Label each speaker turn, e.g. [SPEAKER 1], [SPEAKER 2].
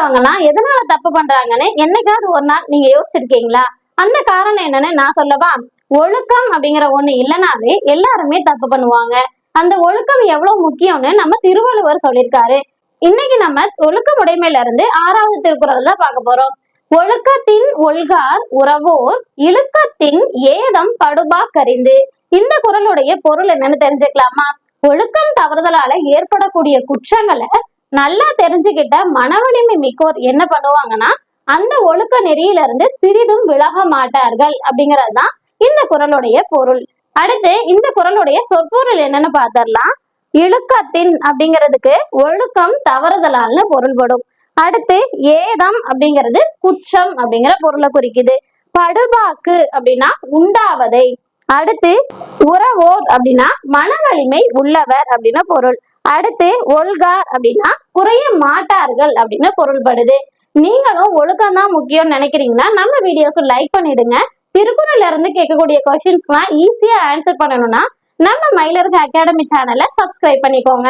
[SPEAKER 1] பண்றவங்க எல்லாம் எதனால தப்பு பண்றாங்கன்னு என்னைக்காவது ஒரு நாள் நீங்க யோசிச்சிருக்கீங்களா? அந்த காரணம் என்னன்னு நான் சொல்லவா? ஒழுக்கம் அப்படிங்கிற ஒண்ணு இல்லைனாவே எல்லாருமே தப்பு பண்ணுவாங்க. அந்த ஒழுக்கம் எவ்வளவு முக்கியம்னு நம்ம திருவள்ளுவர் சொல்லியிருக்காரு. இன்னைக்கு நம்ம ஒழுக்கமுடைமையில இருந்து 6வது திருக்குறள் தான் பார்க்க போறோம். ஒழுக்கத்தின் ஒல்கார் உறவோர் இழுக்கத்தின் ஏதம் படுபா கரிந்து. இந்த குறளுடைய பொருள் என்னன்னு தெரிஞ்சுக்கலாமா? ஒழுக்கம் தவறுதலால ஏற்படக்கூடிய குற்றங்களை நல்லா தெரிஞ்சுக்கிட்ட மனவலிமை மிக்கோர் என்ன பண்ணுவாங்கன்னா அந்த ஒழுக்க நெறியில இருந்து சிறிதும் விலக மாட்டார்கள் அப்படிங்கறதுதான் இந்த குறளுடைய பொருள். அடுத்து இந்த குறளுடைய சொற்பொருள் என்னன்னு பார்த்தரலாம். இழுக்கத்தின் அப்படிங்கிறதுக்கு ஒழுக்கம் தவறுதலால்னு பொருள்படும். அடுத்து ஏதம் அப்படிங்கிறது குற்றம் அப்படிங்கிற பொருளை குறிக்குது. படுபாக்கு அப்படின்னா உண்டாவதை. அடுத்து உறவோர் அப்படின்னா மன வலிமை உள்ளவர் அப்படின்னு பொருள். அடுத்து ஒல்கார் அப்படின்னா குறைய மாட்டார்கள் அப்படின்னு பொருள்படுது. நீங்களும் ஒழுக்கம் தான் முக்கியம் நினைக்கிறீங்கன்னா நம்ம வீடியோக்கு லைக் பண்ணிடுங்க. திருக்குறள்ல இருந்து கேட்கக்கூடிய கொஸ்டின்ஸ்லாம் ஈஸியா ஆன்சர் பண்ணணும்னா நம்ம மயிலருக்கு அகாடமி சேனலை சப்ஸ்கிரைப் பண்ணிக்கோங்க.